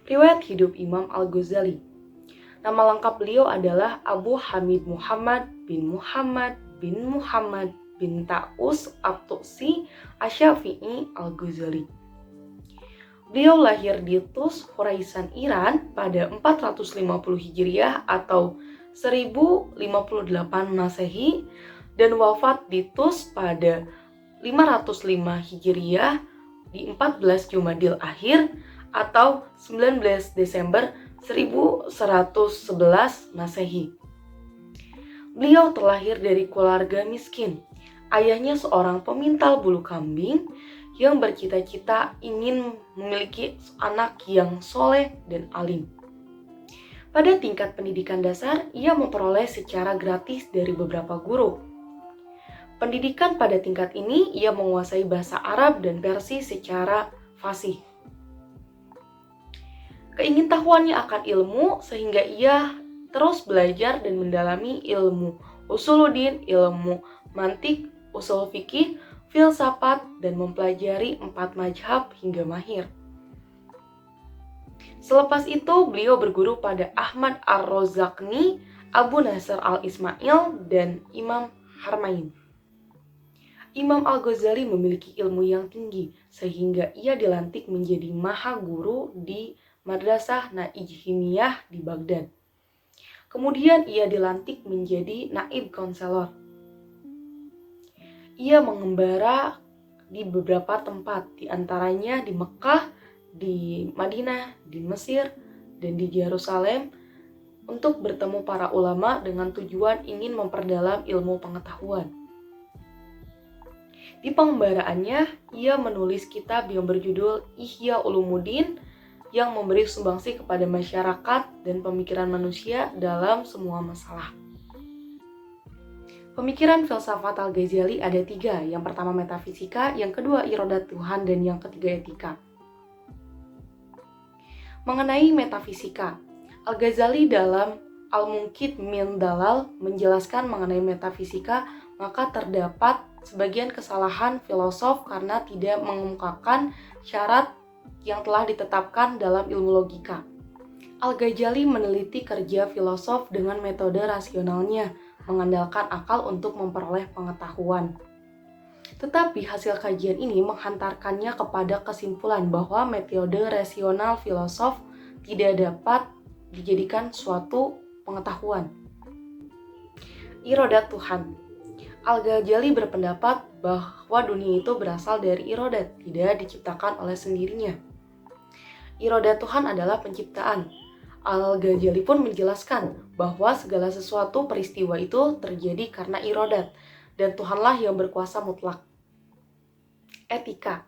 Riwayat hidup Imam Al-Ghazali. Nama lengkap beliau adalah Abu Hamid Muhammad bin Muhammad bin Muhammad bin Taus At-Tusi Asy-Syafi'i Al-Ghazali. Beliau lahir di Tus, Khuraissan, Iran pada 450 Hijriah atau 1058 Masehi dan wafat di Tus pada 505 Hijriah di 14 Jumadil Akhir atau 19 Desember 1111 Masehi. Beliau terlahir dari keluarga miskin. Ayahnya seorang pemintal bulu kambing yang bercita-cita ingin memiliki anak yang soleh dan alim. Pada tingkat pendidikan dasar, ia memperoleh secara gratis dari beberapa guru. Pendidikan pada tingkat ini, ia menguasai bahasa Arab dan Persia secara fasih. Keingintahuannya akan ilmu sehingga ia terus belajar dan mendalami ilmu usuluddin, ilmu mantik, usul fikih, filsafat, dan mempelajari 4 mazhab hingga mahir. Selepas itu, beliau berguru pada Ahmad Ar-Razaqni, Abu Nasr Al-Ismail, dan Imam Harmain. Imam Al-Ghazali memiliki ilmu yang tinggi sehingga ia dilantik menjadi maha guru di Madrasah Naijimiyah di Baghdad. Kemudian ia dilantik menjadi naib konselor. Ia mengembara di beberapa tempat, di antaranya di Mekah, di Madinah, di Mesir, dan di Yerusalem untuk bertemu para ulama dengan tujuan ingin memperdalam ilmu pengetahuan. Di pengembaraannya, ia menulis kitab yang berjudul Ihya Ulumuddin yang memberi sumbangsi kepada masyarakat dan pemikiran manusia dalam semua masalah. Pemikiran filsafat Al-Ghazali ada 3, yang pertama metafisika, yang kedua iradat Tuhan, dan yang ketiga etika. Mengenai metafisika, Al-Ghazali dalam Al-Munqidh min Dalal menjelaskan mengenai metafisika, maka terdapat sebagian kesalahan filosof karena tidak mengemukakan syarat yang telah ditetapkan dalam ilmu logika. Al-Ghazali meneliti kerja filosof dengan metode rasionalnya, mengandalkan akal untuk memperoleh pengetahuan. Tetapi hasil kajian ini menghantarkannya kepada kesimpulan bahwa metode rasional filosof tidak dapat dijadikan suatu pengetahuan. Iradat Tuhan. Al-Ghazali berpendapat bahwa dunia itu berasal dari iradat, tidak diciptakan oleh sendirinya. Iradat Tuhan adalah penciptaan. Al-Ghazali pun menjelaskan bahwa segala sesuatu peristiwa itu terjadi karena iradat, dan Tuhanlah yang berkuasa mutlak. Etika.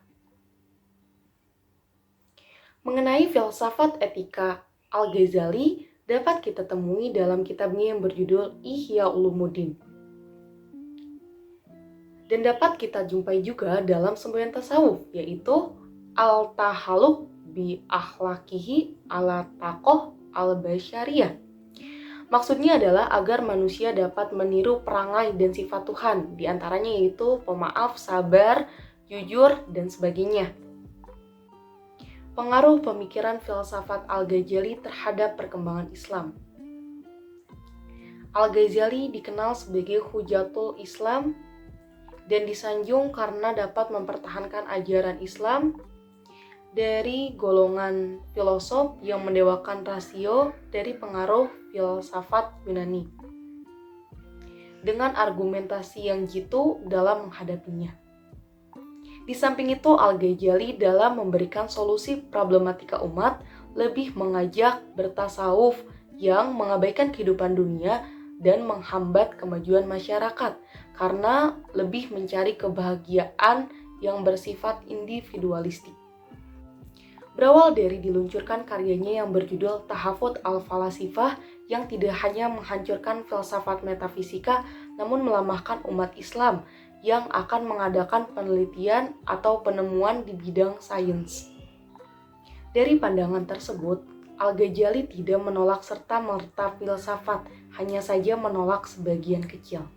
Mengenai filsafat etika Al-Ghazali dapat kita temui dalam kitabnya yang berjudul Ihya Ulumuddin. Dan dapat kita jumpai juga dalam semboyan tasawuf, yaitu Al-Tahalluq bi Akhlaqihi ala Taqoh al-Basyariyah. Maksudnya adalah agar manusia dapat meniru perangai dan sifat Tuhan, diantaranya yaitu pemaaf, sabar, jujur, dan sebagainya. Pengaruh pemikiran filsafat Al-Ghazali terhadap perkembangan Islam. Al-Ghazali dikenal sebagai Hujatul Islam dan disanjung karena dapat mempertahankan ajaran Islam dari golongan filosof yang mendewakan rasio dari pengaruh filsafat Yunani dengan argumentasi yang jitu dalam menghadapinya. Di samping itu, Al-Ghazali dalam memberikan solusi problematika umat lebih mengajak bertasawuf yang mengabaikan kehidupan dunia dan menghambat kemajuan masyarakat karena lebih mencari kebahagiaan yang bersifat individualistik. Berawal dari diluncurkan karyanya yang berjudul Tahafut al-Falasifah yang tidak hanya menghancurkan filsafat metafisika namun melemahkan umat Islam yang akan mengadakan penelitian atau penemuan di bidang sains. Dari pandangan tersebut, Al-Ghazali tidak menolak serta-merta filsafat, hanya saja menolak sebagian kecil.